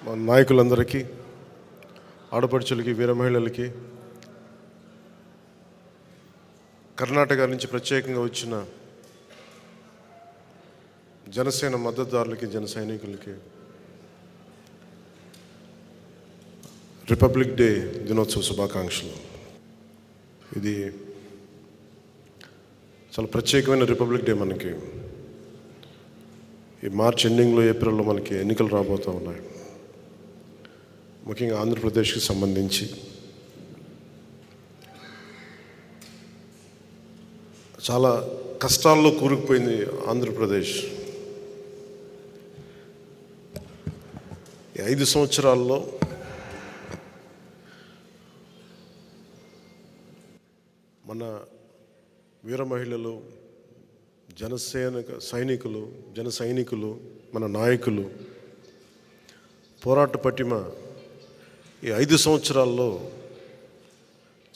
మా నాయకులందరికీ, ఆడపడుచులకి, వీర మహిళలకి, కర్ణాటక నుంచి ప్రత్యేకంగా వచ్చిన జనసేన మద్దతుదారులకి, జన సైనికులకి రిపబ్లిక్ డే దినోత్సవ శుభాకాంక్షలు. ఇది చాలా ప్రత్యేకమైన రిపబ్లిక్ డే. మనకి ఈ మార్చ్ ఎండింగ్లో, ఏప్రిల్లో మనకి ఎన్నికలు రాబోతూ ఉన్నాయి. ముఖ్యంగా ఆంధ్రప్రదేశ్కి సంబంధించి చాలా కష్టాల్లో కూరుకుపోయింది ఆంధ్రప్రదేశ్. ఈ 5 సంవత్సరాల్లో మన వీర మహిళలు, జన సైనికులు, మన నాయకులు పోరాట పటిమ ఈ 5 సంవత్సరాల్లో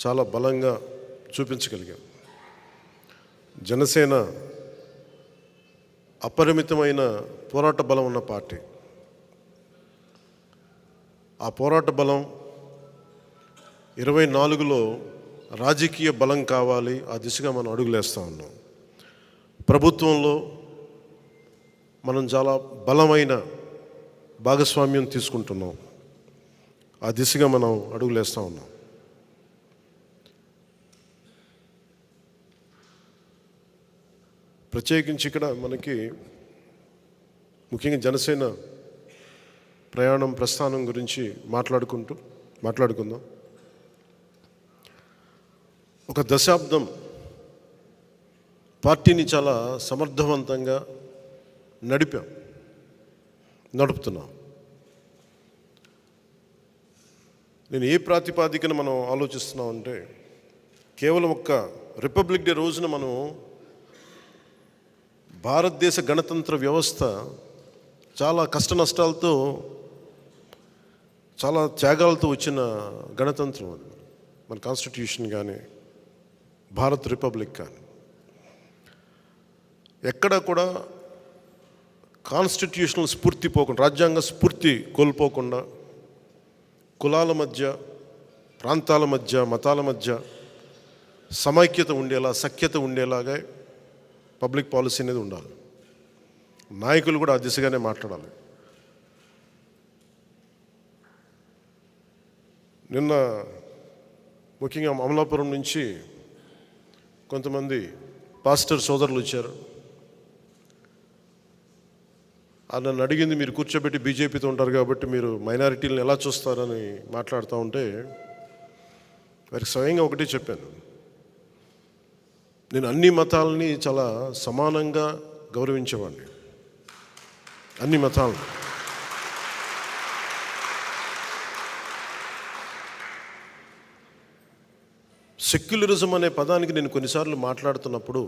చాలా బలంగా చూపించగలిగాం. జనసేన అపరిమితమైన పోరాట బలం ఉన్న పార్టీ. ఆ పోరాట బలం 24లో రాజకీయ బలం కావాలి. ఆ దిశగా మనం అడుగులేస్తూ ఉన్నాం. ప్రభుత్వంలో మనం చాలా బలమైన భాగస్వామ్యం తీసుకుంటున్నాం. ఆ దిశగా మనం అడుగులేస్తూ ఉన్నాం. ప్రత్యేకించి ఇక్కడ మనకి ముఖ్యంగా జనసేన ప్రస్థానం గురించి మాట్లాడుకుందాం. ఒక దశాబ్దం పార్టీని చాలా సమర్థవంతంగా నడుపుతున్నాం. నేను ఏ ప్రాతిపాదికన మనం ఆలోచిస్తున్నాం అంటే, కేవలం ఒక్క రిపబ్లిక్ డే రోజున మనం భారతదేశ గణతంత్ర వ్యవస్థ చాలా కష్ట నష్టాలతో, చాలా త్యాగాలతో వచ్చిన గణతంత్రం అది. మన కాన్స్టిట్యూషన్ కానీ, భారత్ రిపబ్లిక్ కానీ, ఎక్కడ కూడా కాన్స్టిట్యూషనల్ స్ఫూర్తి పోకుండా, రాజ్యాంగ స్ఫూర్తి కోల్పోకుండా, కులాల మధ్య, ప్రాంతాల మధ్య, మతాల మధ్య సమైక్యత ఉండేలా, సఖ్యత ఉండేలాగా పబ్లిక్ పాలసీ అనేది ఉండాలి. నాయకులు కూడా ఆ దిశగానే మాట్లాడాలి. నిన్న ముఖ్యంగా అమలాపురం నుంచి కొంతమంది పాస్టర్ సోదరులు వచ్చారు. నన్ను అడిగింది, మీరు కూర్చోబెట్టి బీజేపీతో ఉంటారు కాబట్టి మీరు మైనారిటీలను ఎలా చూస్తారని మాట్లాడుతూ ఉంటే, వారికి స్వయంగా ఒకటే చెప్పాను. నేను అన్ని మతాలని చాలా సమానంగా గౌరవించేవాడిని. అన్ని మతాలను. సెక్యులరిజం అనే పదానికి నేను కొన్నిసార్లు మాట్లాడుతున్నప్పుడు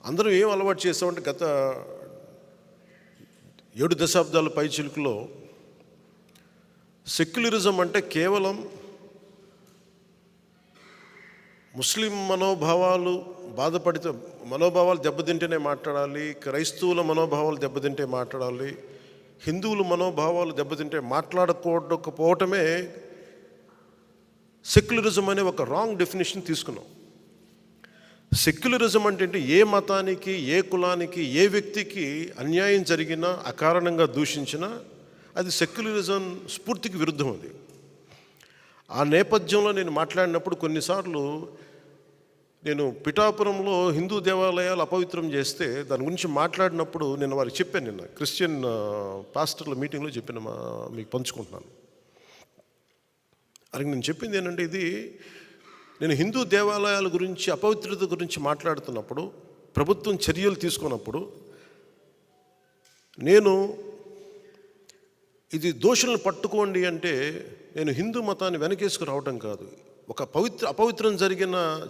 అందరూ ఏం అలవాటు చేసామంటే, గత 7 దశాబ్దాల పైచిలుకులో సెక్యులరిజం అంటే కేవలం ముస్లిం మనోభావాలు దెబ్బతింటేనే మాట్లాడాలి, క్రైస్తవుల మనోభావాలు దెబ్బతింటే మాట్లాడాలి, హిందువుల మనోభావాలు దెబ్బతింటే మాట్లాడకపోవటమే సెక్యులరిజం అనే ఒక రాంగ్ డెఫినేషన్ తీసుకున్నాం. సెక్యులరిజం అంటే ఏ మతానికి, ఏ కులానికి, ఏ వ్యక్తికి అన్యాయం జరిగినా, అకారణంగా దూషించినా అది సెక్యులరిజం స్ఫూర్తికి విరుద్ధం. అది ఆ నేపథ్యంలో నేను మాట్లాడినప్పుడు కొన్నిసార్లు నేను పిఠాపురంలో హిందూ దేవాలయాలు అపవిత్రం చేస్తే దాని గురించి మాట్లాడినప్పుడు నేను వారికి చెప్పాను. నిన్న క్రిస్టియన్ పాస్టర్ల మీటింగ్లో చెప్పిన మీకు పంచుకుంటున్నాను. అది నేను చెప్పింది ఏంటంటే, ఇది నేను హిందూ దేవాలయాల గురించి, అపవిత్రత గురించి మాట్లాడుతున్నప్పుడు, ప్రభుత్వం చర్యలు తీసుకున్నప్పుడు నేను ఇది దోషులను పట్టుకోండి అంటే నేను హిందూ మతాన్ని వెనకేసుకు రావడం కాదు, ఒక అపవిత్రం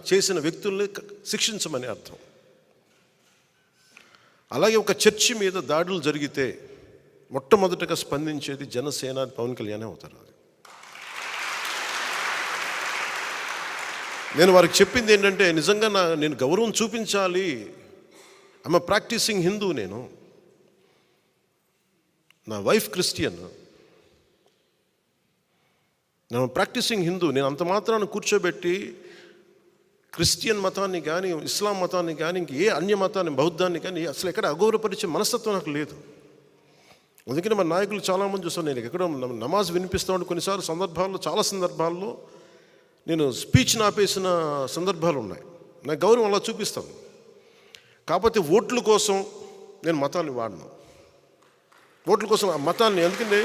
చేసిన వ్యక్తుల్ని శిక్షించమని అర్థం. అలాగే ఒక చర్చి మీద దాడులు జరిగితే మొట్టమొదటగా స్పందించేది జనసేన, పవన్ కళ్యాణ్ అవుతారు. నేను వారికి చెప్పింది ఏంటంటే, నిజంగా నేను గౌరవం చూపించాలి. I'm practising Hindu. నా వైఫ్ క్రిస్టియన్, నేను ప్రాక్టీసింగ్ హిందూ. నేను అంత మాత్రాన్ని కూర్చోబెట్టి క్రిస్టియన్ మతాన్ని కానీ, ఇస్లాం మతాన్ని కానీ, ఇంక ఏ అన్య మతాన్ని, బౌద్ధాన్ని కానీ అసలు ఎక్కడ అగౌరవపరిచే మనస్తత్వం నాకు లేదు. అందుకని మన నాయకులు చాలామంది చూస్తాను, నేను ఎక్కడో నమాజ్ వినిపిస్తూ ఉంటే కొన్నిసార్లు సందర్భాల్లో, చాలా సందర్భాల్లో నేను స్పీచ్ని ఆపేసిన సందర్భాలు ఉన్నాయి. నాకు గౌరవం అలా చూపిస్తాను. కాకపోతే ఓట్ల కోసం నేను మతాన్ని వాడను. ఓట్ల కోసం ఆ మతాన్ని, ఎందుకంటే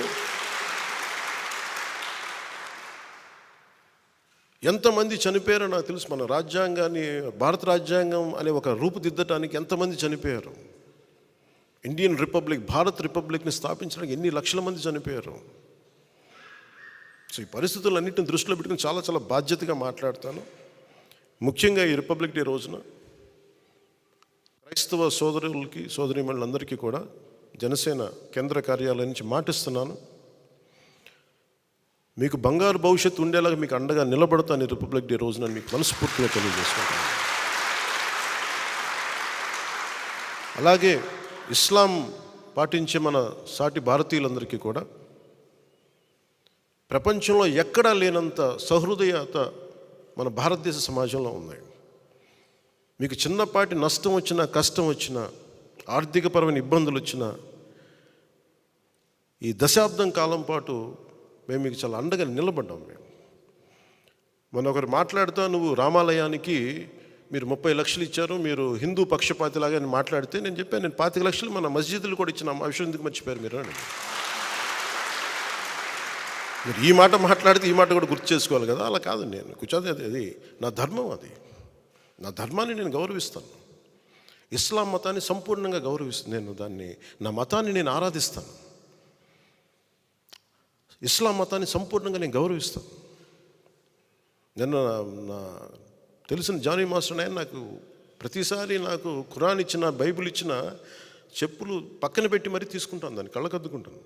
ఎంతమంది చనిపోయారో నాకు తెలుసు. మన రాజ్యాంగాన్ని, భారత రాజ్యాంగం అనే ఒక రూపుదిద్దటానికి ఎంతమంది చనిపోయారు. ఇండియన్ రిపబ్లిక్, భారత్ రిపబ్లిక్ని స్థాపించడానికి ఎన్ని లక్షల మంది చనిపోయారు. సో ఈ పరిస్థితులన్నింటిని దృష్టిలో పెట్టుకుని చాలా చాలా బాధ్యతగా మాట్లాడతాను. ముఖ్యంగా ఈ రిపబ్లిక్ డే రోజున క్రైస్తవ సోదరులకి, సోదరీమణులందరికీ కూడా జనసేన కేంద్ర కార్యాలయం నుంచి మాటిస్తున్నాను, మీకు బంగారు భవిష్యత్తు ఉండేలాగా మీకు అండగా నిలబడతాను ఈ రిపబ్లిక్ డే రోజున మీకు మనస్ఫూర్తిగా తెలియజేసుకుంటాను. అలాగే ఇస్లాం పాటించే మన సాటి భారతీయులందరికీ కూడా ప్రపంచంలో ఎక్కడా లేనంత సహృదయత మన భారతదేశ సమాజంలో ఉన్నాయి. మీకు చిన్నపాటి నష్టం వచ్చినా, కష్టం వచ్చినా, ఆర్థికపరమైన ఇబ్బందులు వచ్చినా, ఈ దశాబ్దం కాలం పాటు మేము మీకు చాలా అండగా నిలబడ్డాం. మొన్న ఒకరు మాట్లాడుతూ, నువ్వు రామాలయానికి మీరు 30 లక్షలు ఇచ్చారు, మీరు హిందూ పక్షపాతిలాగా అని మాట్లాడితే నేను చెప్పాను, నేను 25 లక్షలు మన మస్జిద్లు కూడా ఇచ్చిన ఆ విషయం ఎందుకు మర్చిపోయారు మీరు అని. మీరు ఈ మాట మాట్లాడితే ఈ మాట కూడా గుర్తు చేసుకోవాలి కదా. అలా కాదు, నేను కూర్చోది, అది నా ధర్మం, అది నా ధర్మాన్ని నేను గౌరవిస్తాను. ఇస్లాం మతాన్ని సంపూర్ణంగా గౌరవిస్తాను. నేను దాన్ని, నా మతాన్ని నేను ఆరాధిస్తాను. ఇస్లాం మతాన్ని సంపూర్ణంగా నేను గౌరవిస్తాను. నిన్న నా తెలిసిన జానీ మాస్టర్ ఆయన నాకు ప్రతిసారి నాకు ఖురాన్ ఇచ్చిన, బైబిల్ ఇచ్చిన చెప్పులు పక్కన పెట్టి మరీ తీసుకుంటాను, దాన్ని కళ్ళకద్దుకుంటాను.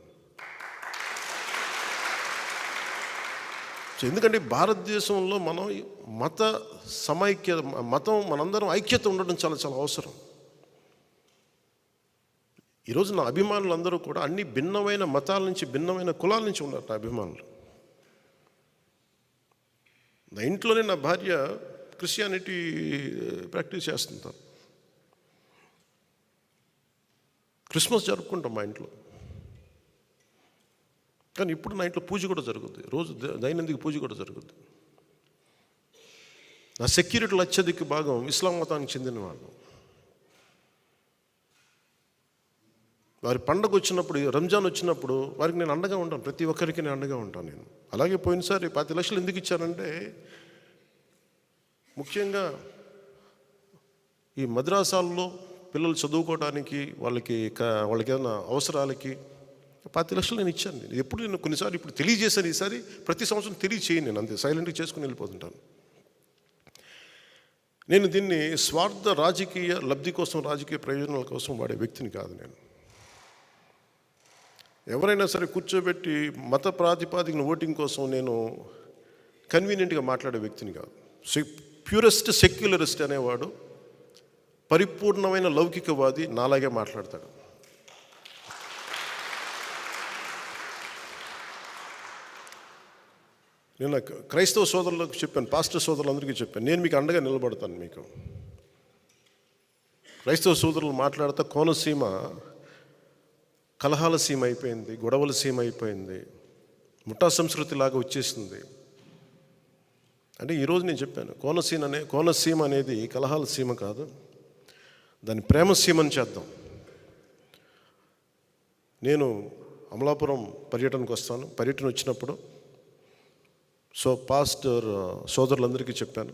ఎందుకంటే భారతదేశంలో మనం మత సమైక్య, మతం మనందరం ఐక్యత ఉండడం చాలా చాలా అవసరం. ఈరోజు నా అభిమానులు అందరూ కూడా అన్ని భిన్నమైన మతాల నుంచి, భిన్నమైన కులాల నుంచి ఉన్నారు నా అభిమానులు. నా ఇంట్లోనే నా భార్య క్రిస్టియానిటీ ప్రాక్టీస్ చేస్తుంటాను. క్రిస్మస్ జరుపుకుంటాం మా ఇంట్లో, కానీ ఇప్పుడు నా ఇంట్లో పూజ కూడా జరుగుద్ది, రోజు దైనందిక పూజ కూడా జరుగుద్ది. నా సెక్యూరిటీలో అత్యధిక భాగం ఇస్లాం మతానికి చెందిన వాళ్ళు. వారి పండగ వచ్చినప్పుడు, రంజాన్ వచ్చినప్పుడు వారికి నేను అండగా ఉంటాను, ప్రతి ఒక్కరికి నేను అండగా ఉంటాను. నేను అలాగే పోయినసారి 10 లక్షలు ఎందుకు ఇచ్చానంటే, ముఖ్యంగా ఈ మద్రాసాల్లో పిల్లలు చదువుకోవడానికి, వాళ్ళకి ఏదైనా అవసరాలకి 10 లక్షలు నేను ఇచ్చాను. నేను ఎప్పుడు, నేను కొన్నిసార్లు ఇప్పుడు తెలియజేశాను, ఈసారి ప్రతి సంవత్సరం తెలియచేయను, నేను అంతే సైలెంట్గా చేసుకుని వెళ్ళిపోతుంటాను. నేను దీన్ని స్వార్థ రాజకీయ లబ్ధి కోసం, రాజకీయ ప్రయోజనాల కోసం వాడే వ్యక్తిని కాదు. నేను ఎవరైనా సరే కూర్చోబెట్టి మత ప్రాతిపాదికన ఓటింగ్ కోసం నేను కన్వీనియంట్గా మాట్లాడే వ్యక్తిని కాదు. ప్యూరెస్ట్ సెక్యులరిస్ట్ అనేవాడు, పరిపూర్ణమైన లౌకికవాది నాలాగే మాట్లాడతాడు. నేను క్రైస్తవ సోదరులకు చెప్పాను, పాస్టర్ సోదరులందరికీ చెప్పాను, నేను మీకు అండగా నిలబడతాను. మీకు క్రైస్తవ సోదరులు మాట్లాడుతూ కోనసీమ కలహాల సీమ అయిపోయింది, గొడవల సీమ అయిపోయింది, ముఠా సంస్కృతి లాగా వచ్చేసింది అంటే, ఈరోజు నేను చెప్పాను, కోనసీమ అనేది కలహాల సీమ కాదు, దాన్ని ప్రేమ సీమని చేద్దాం. నేను అమలాపురం పర్యటనకు వస్తాను. పర్యటన వచ్చినప్పుడు పాస్టర్ సోదరులందరికీ చెప్పాను,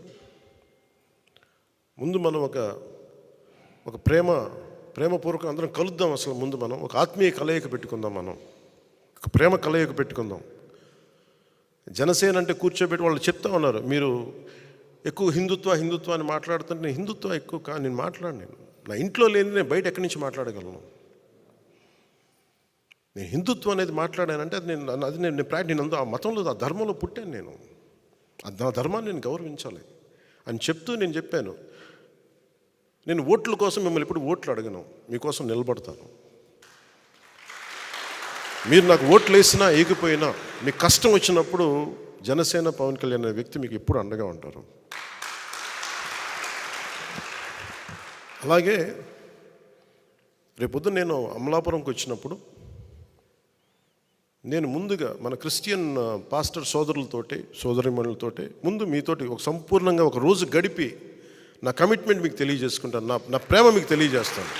ముందు మనం ఒక ప్రేమపూర్వకం అందరం కలుద్దాం. అసలు ముందు మనం ఒక ఆత్మీయ కలయిక పెట్టుకుందాం, మనం ఒక ప్రేమ కలయిక పెట్టుకుందాం. జనసేన అంటే కూర్చోబెట్టి వాళ్ళు చెప్తా ఉన్నారు, మీరు ఎక్కువ హిందుత్వ అని మాట్లాడుతుంటే, నేను హిందుత్వ ఎక్కువ నేను మాట్లాడను. నా ఇంట్లో లేని నేను బయట ఎక్కడి నుంచి మాట్లాడగలను? నేను హిందుత్వం అనేది మాట్లాడానంటే నేను ఆ మతంలో, ఆ ధర్మంలో పుట్టాను. నేను ఆ ధర్మాన్ని నేను గౌరవించాలి అని చెప్తూ నేను చెప్పాను, నేను ఓట్ల కోసం మిమ్మల్ని ఎప్పుడు ఓట్లు అడగను, మీకోసం నిలబడతాను. మీరు నాకు ఓట్లు వేసినా ఏగిపోయినా మీకు కష్టం వచ్చినప్పుడు జనసేన పవన్ కళ్యాణ్ అనే వ్యక్తి మీకు ఎప్పుడు అండగా ఉంటారు. అలాగే రేపొద్దు నేను అమలాపురంకి వచ్చినప్పుడు నేను ముందుగా మన క్రిస్టియన్ పాస్టర్ సోదరులతోటి సోదరిమణులతోటి ముందు మీతోటి ఒక సంపూర్ణంగా ఒక రోజు గడిపి నా కమిట్మెంట్ మీకు తెలియజేసుకుంటాను, నా ప్రేమ మీకు తెలియజేస్తాను.